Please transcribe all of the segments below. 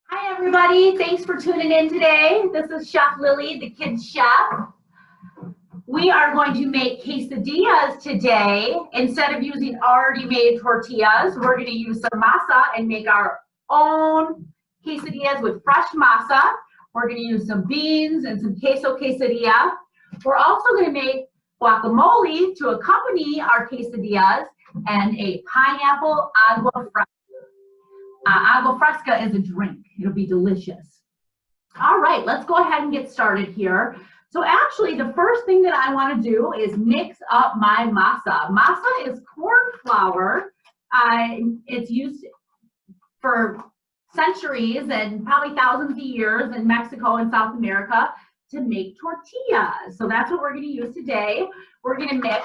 Hi everybody, thanks for tuning in today. This is Chef Lily, the kids chef. We are going to make quesadillas today. Instead of using already made tortillas, we're going to use some masa and make our own quesadillas with fresh masa. We're going to use some beans and some queso quesadilla. We're also going to make guacamole to accompany our quesadillas and a pineapple agua fresca. Agua Fresca is a drink. It'll be delicious. All right, let's go ahead and get started here. So actually, the first thing that I want to do is mix up my masa. Masa is corn flour. It's used for centuries and probably thousands of years in Mexico and South America to make tortillas. So that's what we're going to use today. We're going to mix,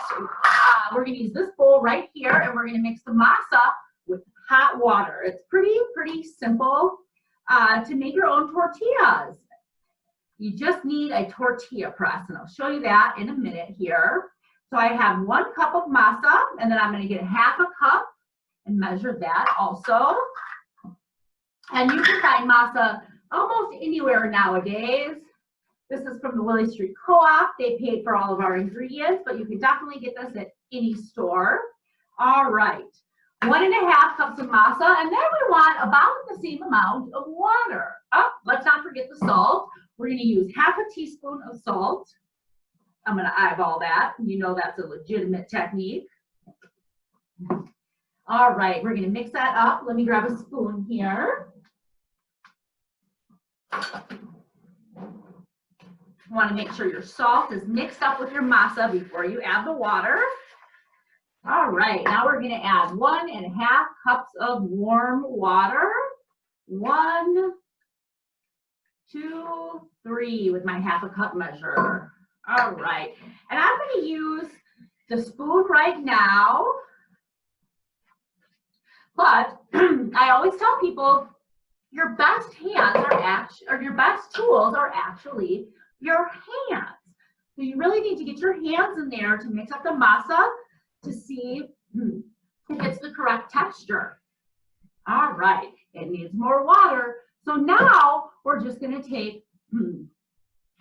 we're going to use this bowl right here, and we're going to mix the masa with hot water. It's pretty simple to make your own tortillas. You just need a tortilla press, and I'll show you that in a minute here. So I have 1 cup of masa, and then I'm going to get ½ cup and measure that also. And you can find masa almost anywhere nowadays. This is from the Willie Street Co-op. They paid for all of our ingredients, but you can definitely get this at any store. All right. 1½ cups of masa, and then we want about the same amount of water. Oh, let's not forget the salt. We're going to use ½ teaspoon of salt. I'm going to eyeball that. You know that's a legitimate technique. All right, we're going to mix that up. Let me grab a spoon here. You want to make sure your salt is mixed up with your masa before you add the water. All right, now we're going to add 1½ cups of warm water. 1, 2, 3 with my ½ cup measure. All right, and I'm going to use the spoon right now. But I always tell people your best hands are your best tools are actually your hands. So you really need to get your hands in there to mix up the masa to see if it's the correct texture. All right, it needs more water. So now we're just going to take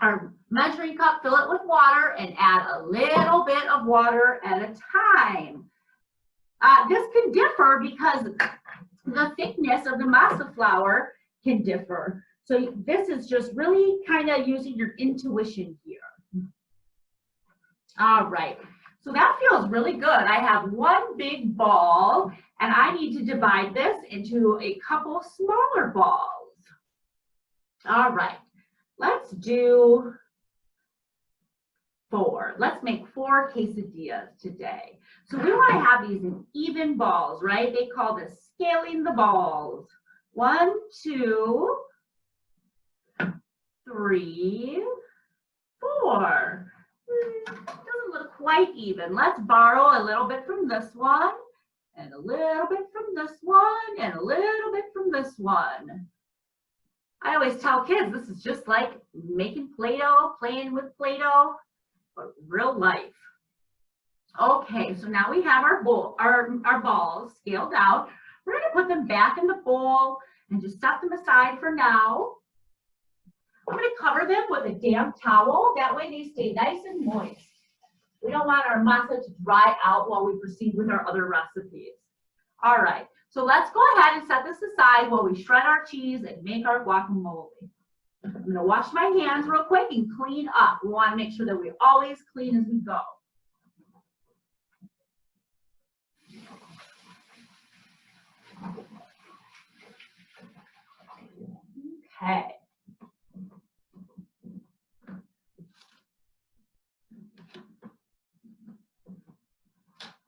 our measuring cup, fill it with water, and add a little bit of water at a time. This can differ because the thickness of the masa flour can differ. So this is just really kind of using your intuition here. All right. So that feels really good. I have 1 big ball, and I need to divide this into a couple smaller balls. All right, let's do 4. Let's make 4 quesadillas today. So we want to have these in even balls, right? They call this scaling the balls. 1, 2, 3, 4. Doesn't look quite even. Let's borrow a little bit from this one, and a little bit from this one, and a little bit from this one. I always tell kids this is just like making Play-Doh, playing with Play-Doh, but real life. Okay, so now we have our bowl, our balls scaled out. We're going to put them back in the bowl and just set them aside for now. I'm going to cover them with a damp towel. That way they stay nice and moist. We don't want our masa to dry out while we proceed with our other recipes. All right, so let's go ahead and set this aside while we shred our cheese and make our guacamole. I'm going to wash my hands real quick and clean up. We want to make sure that we always clean as we go. Okay.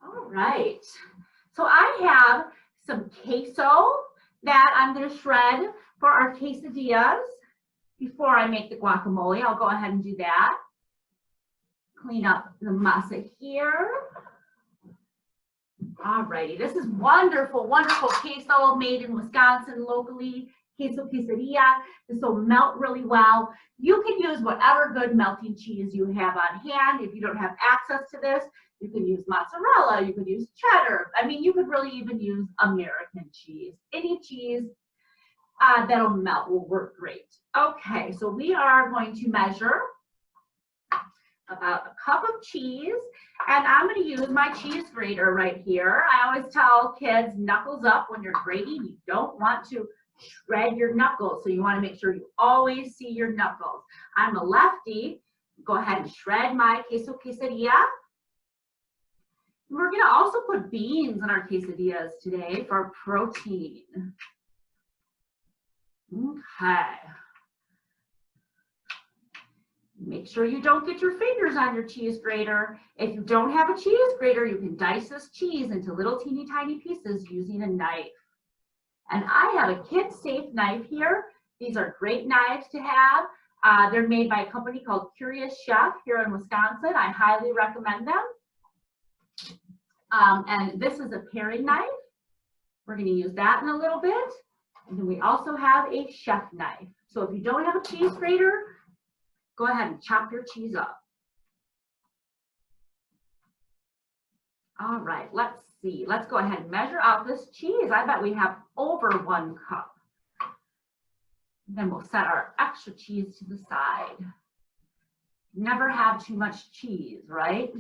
All right, so I have some queso that I'm going to shred for our quesadillas. Before I make the guacamole, I'll go ahead and do that. Clean up the masa here. All righty, this is wonderful, wonderful queso made in Wisconsin locally. Queso Quesadilla. This will melt really well. You can use whatever good melting cheese you have on hand. If you don't have access to this, you can use mozzarella, you could use cheddar. I mean, you could really even use American cheese, any cheese. that'll melt, will work great. Okay, so we are going to measure about a cup of cheese, and I'm going to use my cheese grater right here. I always tell kids, knuckles up when you're grating. You don't want to shred your knuckles, so you want to make sure you always see your knuckles. I'm a lefty. Go ahead and shred my Queso Quesadilla. We're going to also put beans in our quesadillas today for protein. Okay. Make sure you don't get your fingers on your cheese grater. If you don't have a cheese grater, you can dice this cheese into little teeny tiny pieces using a knife. And I have a kid-safe knife here. These are great knives to have. They're made by a company called Curious Chef here in Wisconsin. I highly recommend them. And this is a paring knife. We're going to use that in a little bit. And then we also have a chef knife. So if you don't have a cheese grater, go ahead and chop your cheese up. All right, let's see. Let's go ahead and measure out this cheese. I bet we have over 1 cup. Then we'll set our extra cheese to the side. Never have too much cheese, right?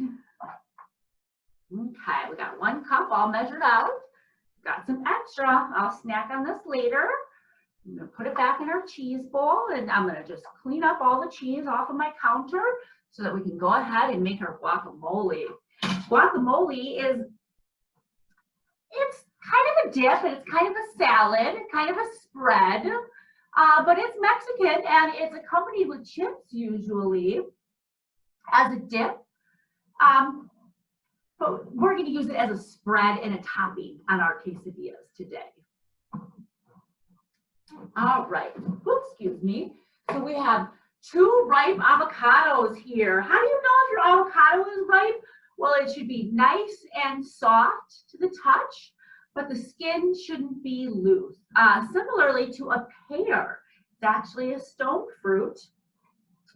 Okay, we got 1 cup all measured out. Got some extra. I'll snack on this later. I'm going to put it back in our cheese bowl, and I'm going to just clean up all the cheese off of my counter so that we can go ahead and make our guacamole. Guacamole is, it's kind of a dip, and it's kind of a salad, kind of a spread, but it's Mexican, and it's accompanied with chips usually as a dip. But we're going to use it as a spread and a topping on our quesadillas today. All right, oops, excuse me. So we have 2 ripe avocados here. How do you know if your avocado is ripe? Well, it should be nice and soft to the touch, but the skin shouldn't be loose. Similarly to a pear, it's actually a stone fruit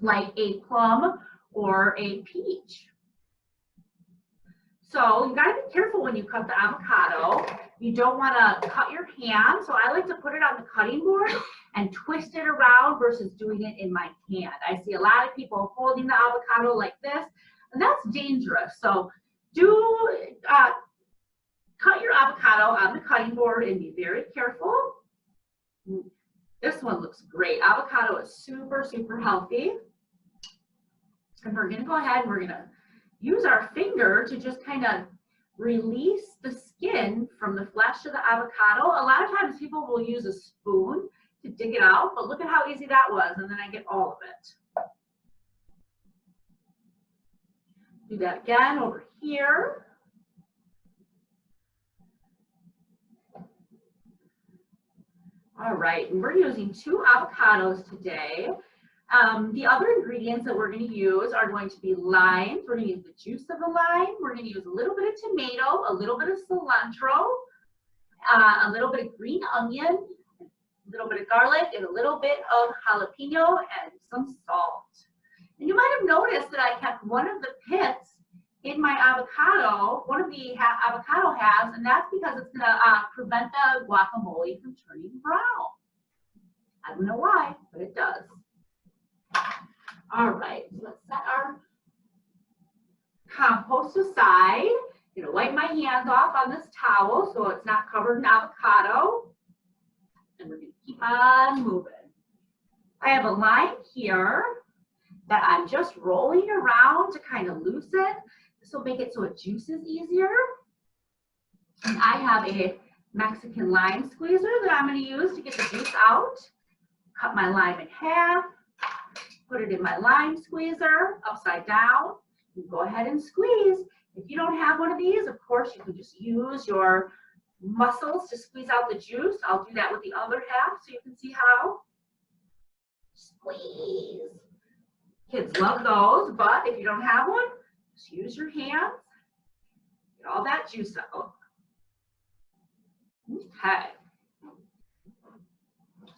like a plum or a peach. So you gotta be careful when you cut the avocado. You don't wanna cut your hand. So I like to put it on the cutting board and twist it around versus doing it in my hand. I see a lot of people holding the avocado like this, and that's dangerous. So cut your avocado on the cutting board and be very careful. This one looks great. Avocado is super, super healthy. And we're gonna go ahead and we're gonna use our finger to just kind of release the skin from the flesh of the avocado. A lot of times people will use a spoon to dig it out, but look at how easy that was, and then I get all of it. Do that again over here. All right, and we're using 2 avocados today. The other ingredients that we're going to use are going to be limes. We're going to use the juice of the lime. We're going to use a little bit of tomato, a little bit of cilantro, a little bit of green onion, a little bit of garlic, and a little bit of jalapeno and some salt. And you might have noticed that I kept one of the pits in my avocado, one of the avocado halves, and that's because it's going to prevent the guacamole from turning brown. I don't know why, but it does. All right, let's set our compost aside. I'm going to wipe my hands off on this towel so it's not covered in avocado. And we're going to keep on moving. I have a lime here that I'm just rolling around to kind of loosen. This will make it so it juices easier. And I have a Mexican lime squeezer that I'm going to use to get the juice out. Cut my lime in half. Put it in my lime squeezer upside down, and go ahead and squeeze. If you don't have one of these, of course, you can just use your muscles to squeeze out the juice. I'll do that with the other half so you can see how. Squeeze. Kids love those, but if you don't have one, just use your hands. Get all that juice out. Okay.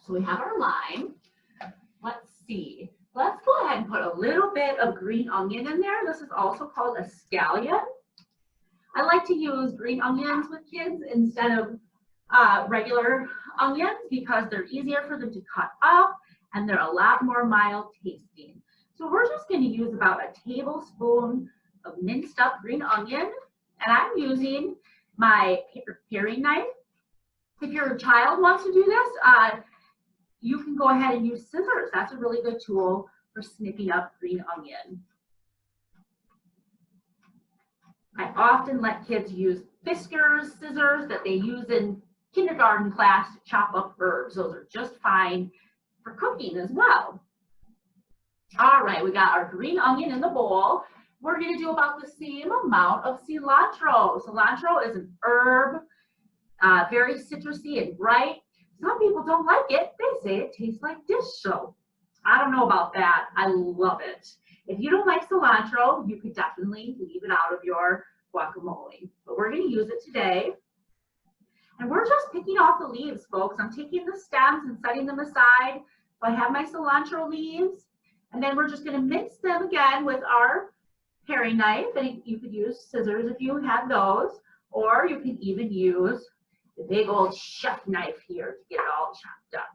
So we have our lime. Let's see. Let's go ahead and put a little bit of green onion in there. This is also called a scallion. I like to use green onions with kids instead of regular onions because they're easier for them to cut up and they're a lot more mild tasting. So we're just going to use about a tablespoon of minced up green onion, and I'm using my paring knife. If your child wants to do this, you can go ahead and use scissors. That's a really good tool for snipping up green onion. I often let kids use Fiskars scissors that they use in kindergarten class to chop up herbs. Those are just fine for cooking as well. All right, we got our green onion in the bowl. We're going to do about the same amount of cilantro. Cilantro is an herb, very citrusy and bright. Some people don't like it. They say it tastes like dish soap. I don't know about that. I love it. If you don't like cilantro, you could definitely leave it out of your guacamole. But we're going to use it today. And we're just picking off the leaves, folks. I'm taking the stems and setting them aside. So I have my cilantro leaves. And then we're just going to mince them again with our paring knife. And you could use scissors if you had those. Or you can even use the big old chef knife here to get it all chopped up.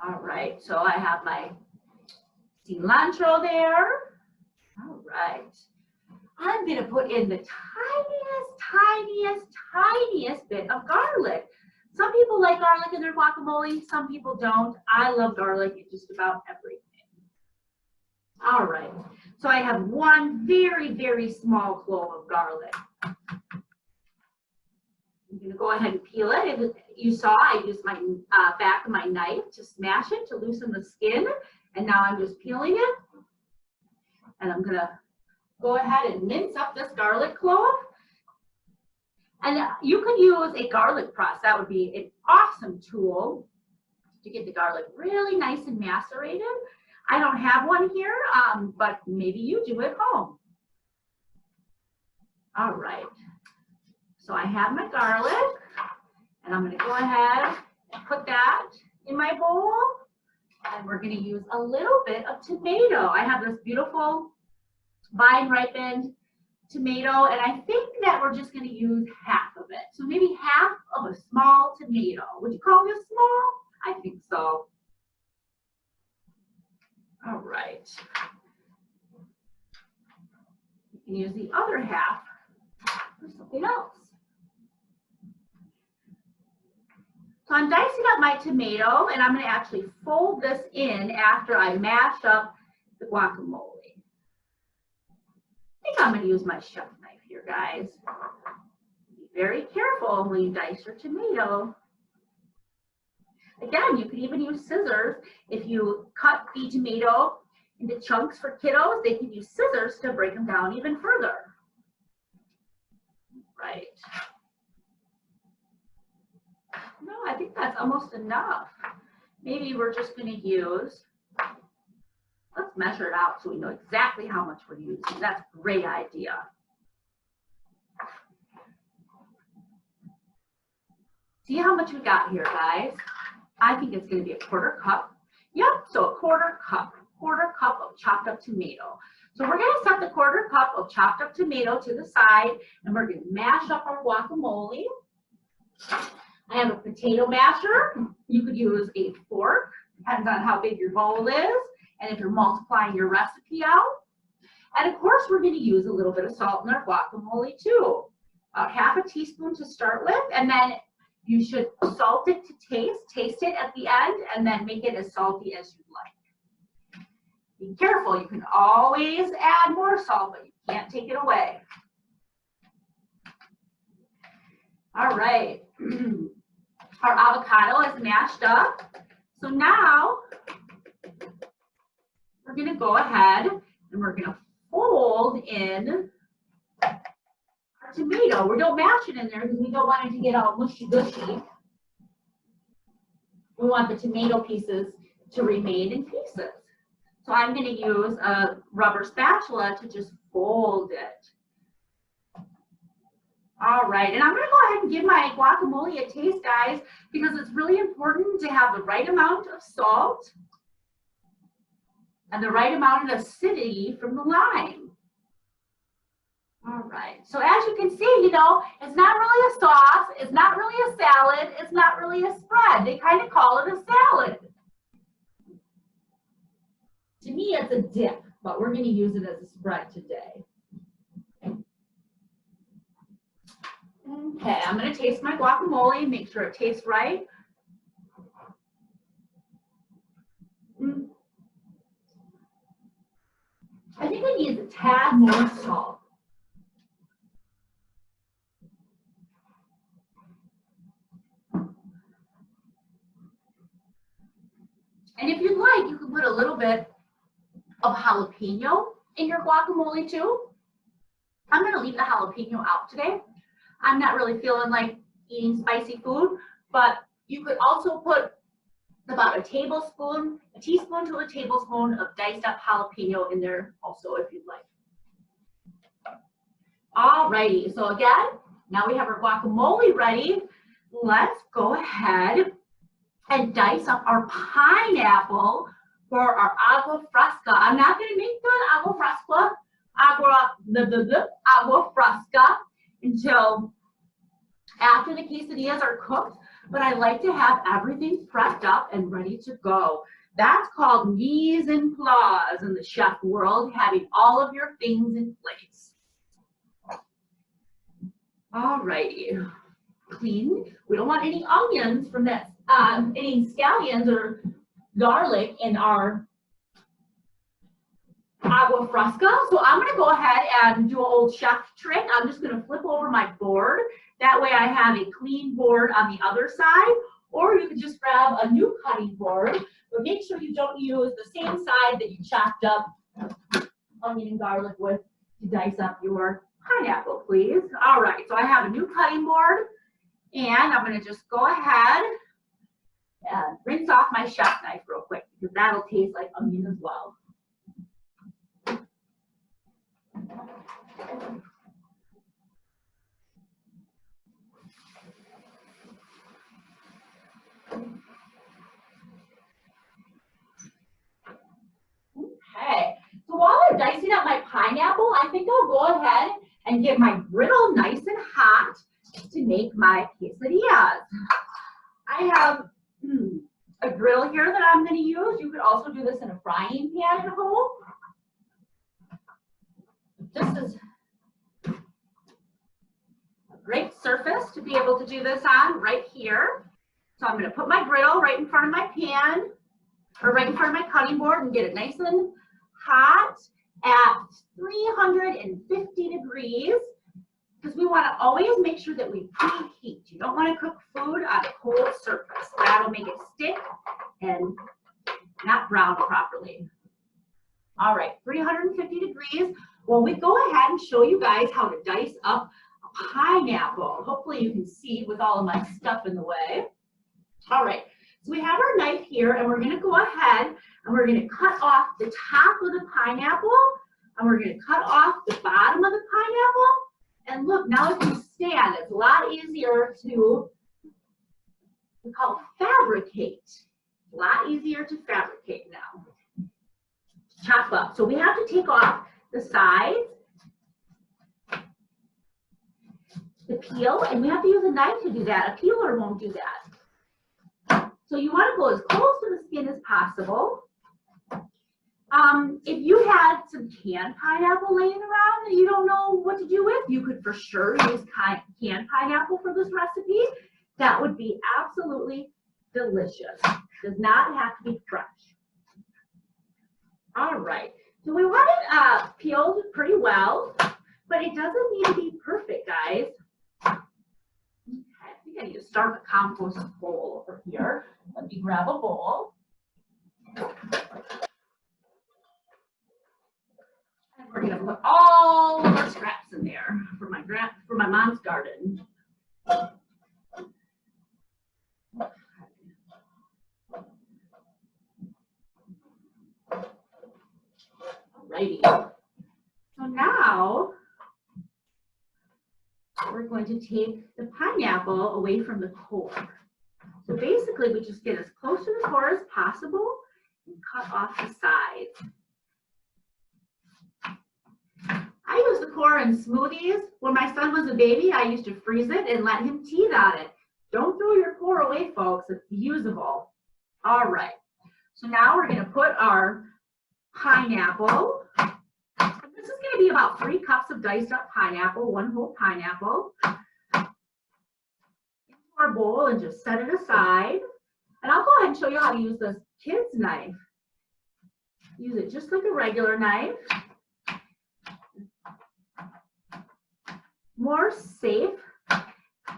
All right, so I have my cilantro there. All right. I'm going to put in the tiniest bit of garlic. Some people like garlic in their guacamole, some people don't. I love garlic in just about everything. All right, so I have one very small clove of garlic. I'm going to go ahead and peel it. If you saw, I used my back of my knife to smash it to loosen the skin. And now I'm just peeling it. And I'm going to go ahead and mince up this garlic clove. And you could use a garlic press. That would be an awesome tool to get the garlic really nice and macerated. I don't have one here, but maybe you do at home. All right. So I have my garlic, and I'm going to go ahead and put that in my bowl. And we're going to use a little bit of tomato. I have this beautiful vine-ripened tomato, and I think that we're just going to use half of it. So maybe half of a small tomato. Would you call this small? I think so. All right. You can use the other half for something else. So I'm dicing up my tomato, and I'm going to actually fold this in after I mash up the guacamole. I think I'm going to use my chef knife here, guys. Be very careful when you dice your tomato. Again, you could even use scissors. If you cut the tomato into chunks for kiddos, they can use scissors to break them down even further. Right. No, I think that's almost enough. Maybe we're just going to use, let's measure it out so we know exactly how much we're using. That's a great idea. See how much we got here, guys? I think it's going to be a quarter cup. Yep, so a quarter cup of chopped up tomato. So we're going to set the quarter cup of chopped up tomato to the side, and we're going to mash up our guacamole. I have a potato masher. You could use a fork, depends on how big your bowl is, and if you're multiplying your recipe out. And of course, we're going to use a little bit of salt in our guacamole too. About half a teaspoon to start with, and then you should salt it to taste it at the end, and then make it as salty as you'd like. Be careful, you can always add more salt, but you can't take it away. All right, our avocado is mashed up. So now we're going to go ahead and we're going to fold in our tomato. We don't mash it in there because we don't want it to get all mushy-gushy. We want the tomato pieces to remain in pieces. So I'm going to use a rubber spatula to just fold it. All right, and I'm going to go ahead and give my guacamole a taste, guys, because it's really important to have the right amount of salt and the right amount of acidity from the lime. All right, so as you can see, you know, it's not really a sauce, it's not really a salad, it's not really a spread. They kind of call it a salad. To me, it's a dip, but we're going to use it as a spread today. Okay, I'm going to taste my guacamole, make sure it tastes right. I think it needs a tad more salt. And if you'd like, you could put a little bit of jalapeno in your guacamole too. I'm going to leave the jalapeno out today. I'm not really feeling like eating spicy food, but you could also put about a teaspoon to a tablespoon of diced up jalapeno in there also if you'd like. Alrighty, so again, now we have our guacamole ready. Let's go ahead and dice up our pineapple for our agua fresca. I'm not going to make the agua fresca, agua fresca until after the quesadillas are cooked, but I like to have everything prepped up and ready to go. That's called mise en place in the chef world, having all of your things in place. Alrighty, clean. We don't want any onions from that, any scallions or garlic in our agua fresca. So I'm going to go ahead and do an old chef trick. I'm just going to flip over my board. That way I have a clean board on the other side, or you can just grab a new cutting board, but make sure you don't use the same side that you chopped up onion and garlic with to dice up your pineapple, please. All right, so I have a new cutting board, and I'm going to just go ahead and rinse off my chef knife real quick because that'll taste like onion as well. Okay, so while I'm dicing up my pineapple, I think I'll go ahead and get my griddle nice and hot to make my quesadillas. I have a griddle here that I'm going to use. You could also do this in a frying pan at home. This is a great surface to be able to do this on right here. So I'm going to put my griddle right in front of my pan, or right in front of my cutting board, and get it nice and hot at 350 degrees, because we want to always make sure that we preheat. You don't want to cook food on a cold surface. That'll make it stick and not brown properly. All right, 350 degrees. Well, we go ahead and show you guys how to dice up a pineapple. Hopefully you can see with all of my stuff in the way. All right, so we have our knife here, and we're going to go ahead and we're going to cut off the top of the pineapple, and we're going to cut off the bottom of the pineapple. And look, now if you stand, it's a lot easier to, we call it fabricate. A lot easier to fabricate now. Chop up. So we have to take off the sides, the peel, and we have to use a knife to do that. A peeler won't do that. So you want to go as close to the skin as possible. If you had some canned pineapple laying around that you don't know what to do with, you could for sure use canned pineapple for this recipe. That would be absolutely delicious. Does not have to be fresh. All right, so we want it peeled pretty well, but it doesn't need to be perfect, guys. Okay, I think I need to start a compost bowl over here. Let me grab a bowl. We're going to put all of our scraps in there for my mom's garden. Alrighty. So now we're going to take the pineapple away from the core. So basically, we just get as close to the core as possible and cut off the sides. I use the core in smoothies. When my son was a baby, I used to freeze it and let him teeth on it. Don't throw your core away, folks. It's usable. All right. So now we're going to put our pineapple. This is going to be about 3 cups of diced up pineapple, 1 whole pineapple, into our bowl and just set it aside. And I'll go ahead and show you how to use this kid's knife. Use it just like a regular knife. More safe,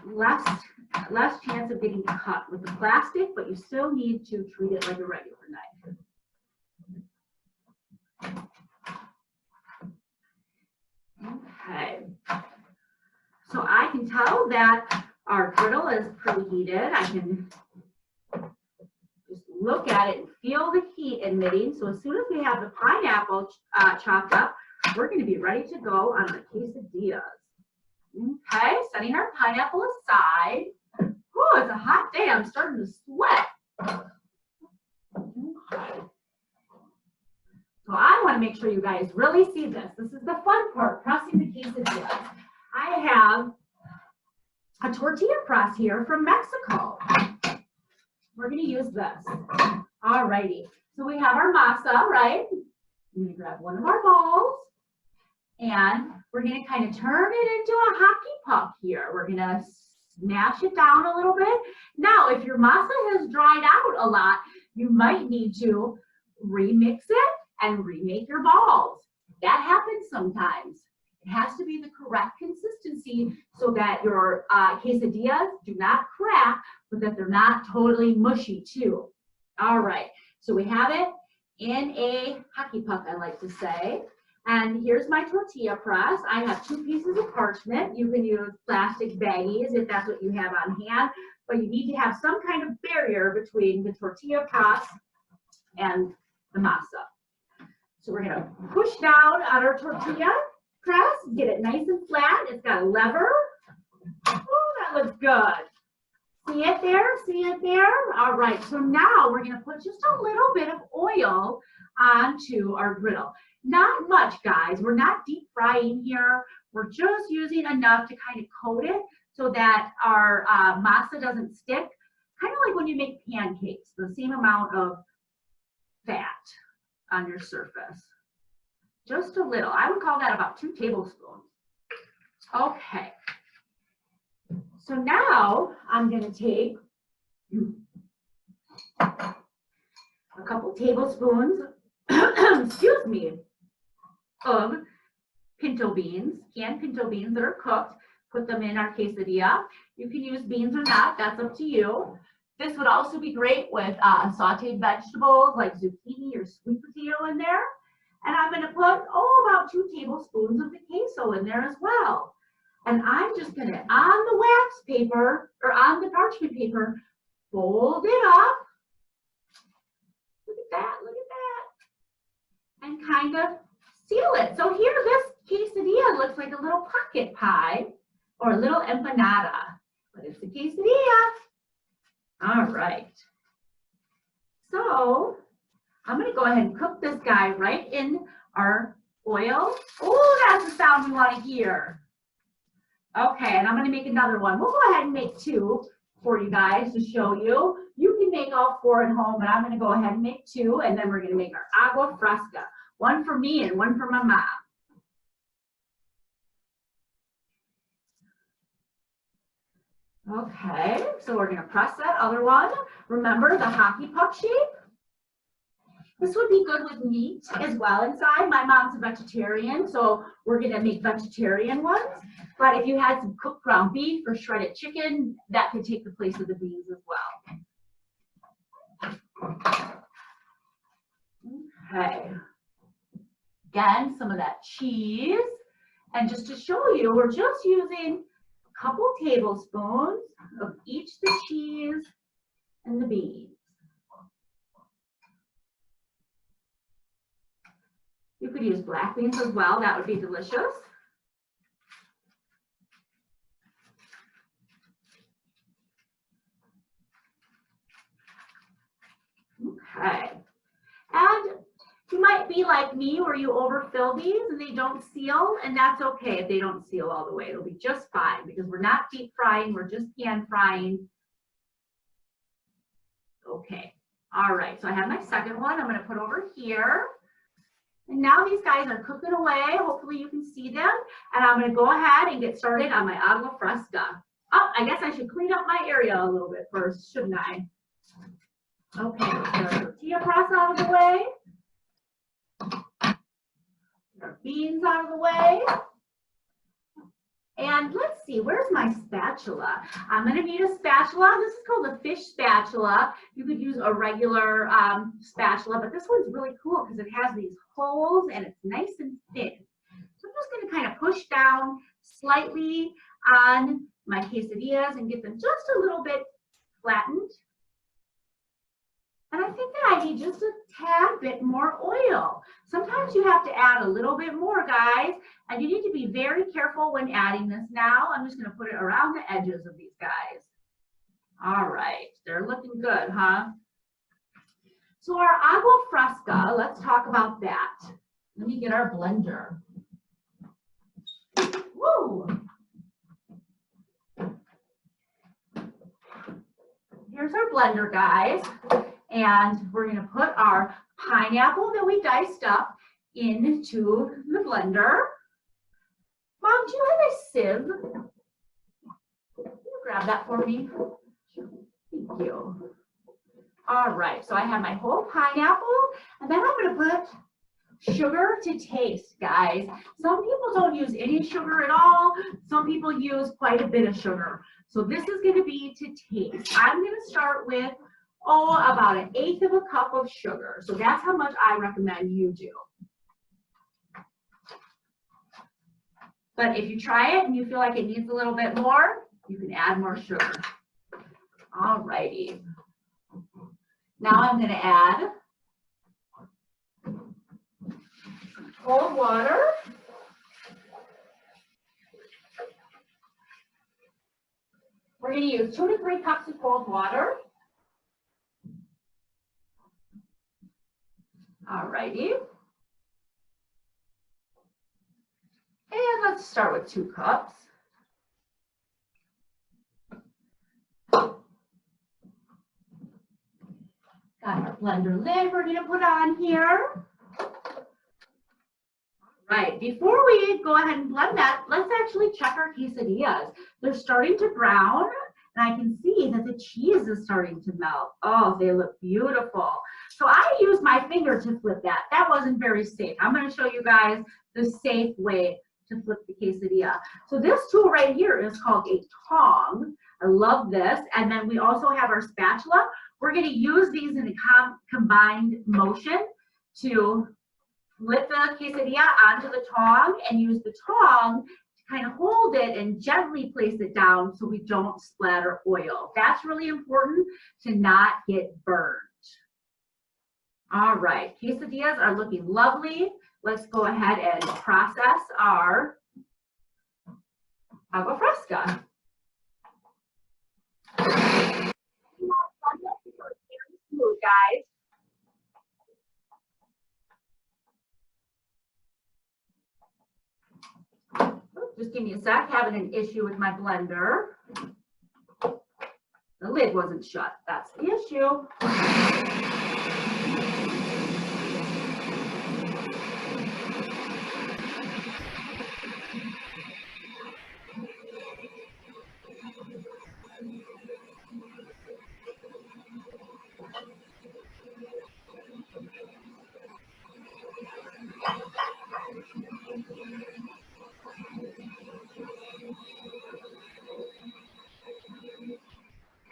less chance of getting cut with the plastic, but you still need to treat it like a regular knife. Okay, so I can tell that our griddle is preheated. I can just look at it and feel the heat emitting. So as soon as we have the pineapple chopped up, we're going to be ready to go on our quesadillas. Okay, setting our pineapple aside. Oh, it's a hot day. I'm starting to sweat. Okay. So I want to make sure you guys really see this. This is the fun part, pressing the quesadillas. I have a tortilla press here from Mexico. We're going to use this. All righty. So we have our masa, right? I'm going to grab one of our balls. And we're going to kind of turn it into a hockey puck here. We're going to smash it down a little bit. Now, if your masa has dried out a lot, you might need to remix it and remake your balls. That happens sometimes. It has to be the correct consistency so that your quesadillas do not crack, but that they're not totally mushy too. All right, so we have it in a hockey puck, I like to say. And here's my tortilla press. I have 2 pieces of parchment. You can use plastic baggies if that's what you have on hand, but you need to have some kind of barrier between the tortilla press and the masa. So we're gonna push down on our tortilla press, get it nice and flat. It's got a lever. Oh, that looks good. See it there? See it there? All right, so now we're gonna put just a little bit of oil onto our griddle. Not much, guys. We're not deep frying here. We're just using enough to kind of coat it so that our masa doesn't stick. Kind of like when you make pancakes, the same amount of fat on your surface. Just a little. I would call that about 2 tablespoons. Okay. So now I'm going to take a couple tablespoons, excuse me, of pinto beans, canned pinto beans that are cooked. Put them in our quesadilla. You can use beans or not, that's up to you. This would also be great with sauteed vegetables like zucchini or sweet potato in there. And I'm going to put, about 2 tablespoons of the queso in there as well. And I'm just going to, on the wax paper, or on the parchment paper, fold it up. Look at that, look at that. And kind of seal it. So here, this quesadilla looks like a little pocket pie or a little empanada, but it's a quesadilla. All right. So I'm going to go ahead and cook this guy right in our oil. Oh, that's the sound we want to hear. Okay, and I'm going to make another one. We'll go ahead and make 2 for you guys to show you. You can make all 4 at home, but I'm going to go ahead and make 2, and then we're going to make our agua fresca. 1 for me and 1 for my mom. Okay, so we're going to press that other one. Remember the hockey puck shape? This would be good with meat as well inside. My mom's a vegetarian, so we're going to make vegetarian ones. But if you had some cooked ground beef or shredded chicken, that could take the place of the beans as well. Okay. Again, some of that cheese. And just to show you, we're just using a couple tablespoons of each the cheese and the beans. You could use black beans as well. That would be delicious. Okay. And You might be like me where you overfill these and they don't seal, and that's okay if they don't seal all the way. It'll be just fine because we're not deep frying, we're just pan frying. Okay, all right, so I have my second one I'm gonna put over here. And now these guys are cooking away. Hopefully you can see them. And I'm gonna go ahead and get started on my agua fresca. Oh, I guess I should clean up my area a little bit first, shouldn't I? Okay, let's get our tortilla press out of the way. Get our beans out of the way. And let's see, where's my spatula? I'm gonna need a spatula. This is called a fish spatula. You could use a regular spatula, but this one's really cool because it has these holes and it's nice and thin. So I'm just gonna kind of push down slightly on my quesadillas and get them just a little bit flattened. And I think that I need just a tad bit more oil. Sometimes you have to add a little bit more, guys, and you need to be very careful when adding this now. I'm just gonna put it around the edges of these guys. All right, they're looking good, huh? So our agua fresca, let's talk about that. Let me get our blender. Woo! Here's our blender, guys. And we're going to put our pineapple that we diced up into the blender. Mom, do you have a sieve? Can you grab that for me? Thank you. All right, so I have my whole pineapple, and then I'm going to put sugar to taste, guys. Some people don't use any sugar at all. Some people use quite a bit of sugar. So this is going to be to taste. I'm going to start with about 1/8 of a cup of sugar. So that's how much I recommend you do. But if you try it and you feel like it needs a little bit more, you can add more sugar. All righty. Now I'm going to add cold water. We're going to use 2 to 3 cups of cold water. All righty. And let's start with 2 cups. Got our blender lid we're going to put on here. All right, before we go ahead and blend that, let's actually check our quesadillas. They're starting to brown, and I can see that the cheese is starting to melt. Oh, they look beautiful. So I used my finger to flip that. That wasn't very safe. I'm going to show you guys the safe way to flip the quesadilla. So this tool right here is called a tong. I love this. And then we also have our spatula. We're going to use these in a combined motion to flip the quesadilla onto the tong and use the tong to kind of hold it and gently place it down so we don't splatter oil. That's really important to not get burned. All right, quesadillas are looking lovely. Let's go ahead and process our agua fresca. Smooth, guys. Just give me a sec, having an issue with my blender. The lid wasn't shut, that's the issue.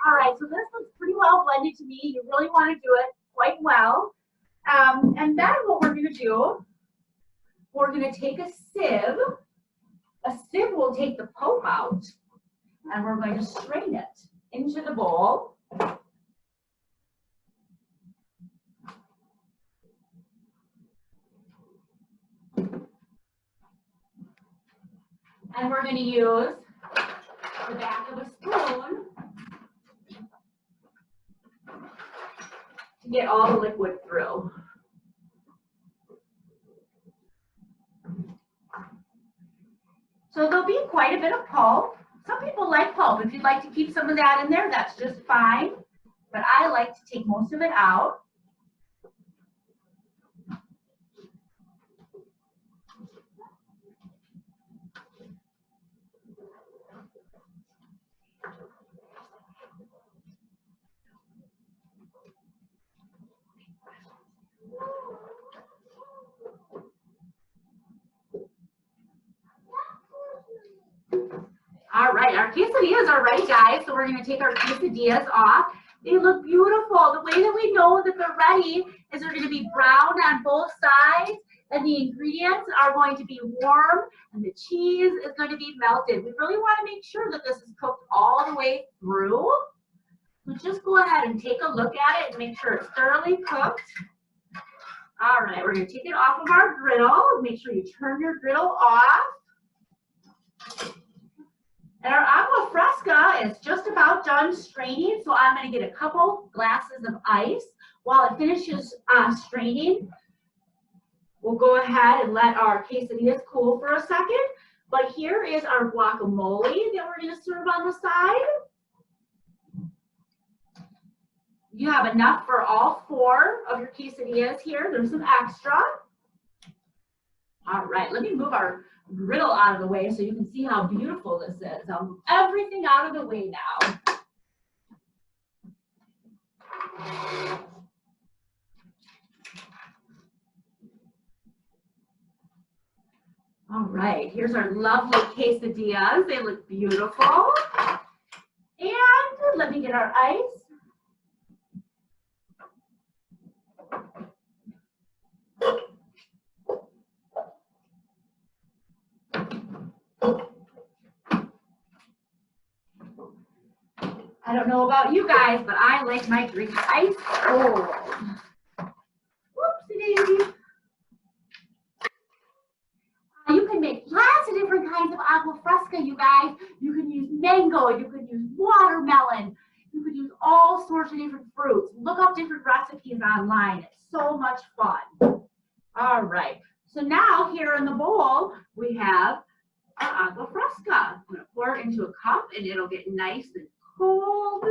All right, so this looks pretty well blended to me. You really want to do it quite well. And then what we're going to do, we're going to take a sieve. A sieve will take the pulp out, and we're going to strain it into the bowl. And we're going to use the back of a spoon to get all the liquid through. So there'll be quite a bit of pulp. Some people like pulp. If you'd like to keep some of that in there, that's just fine. But I like to take most of it out. All right, our quesadillas are ready, guys. So we're going to take our quesadillas off. They look beautiful. The way that we know that they're ready is they're going to be brown on both sides, and the ingredients are going to be warm, and the cheese is going to be melted. We really want to make sure that this is cooked all the way through. So just go ahead and take a look at it and make sure it's thoroughly cooked. All right, we're going to take it off of our griddle. Make sure you turn your griddle off. And our Agua Fresca is just about done straining, so I'm going to get a couple glasses of ice. While it finishes straining, we'll go ahead and let our quesadillas cool for a second. But here is our guacamole that we're going to serve on the side. You have enough for all 4 of your quesadillas here. There's some extra. All right, let me move our griddle out of the way so you can see how beautiful this is. I'll move everything out of the way now. All right, here's our lovely quesadillas. They look beautiful. And let me get our ice. I don't know about you guys, but I like my drink ice cold. Whoopsie daisy. You can make lots of different kinds of agua fresca, you guys. You can use mango, you can use watermelon, you could use all sorts of different fruits. Look up different recipes online. It's so much fun. All right, so now here in the bowl, we have our agua fresca. I'm gonna pour it into a cup and it'll get nice and cold.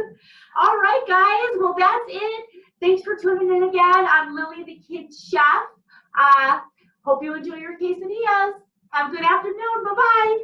All right, guys, well, that's it. Thanks for tuning in again. I'm Lily, the Kid Chef. Hope you enjoy your quesadillas. Have a good afternoon. Bye-bye.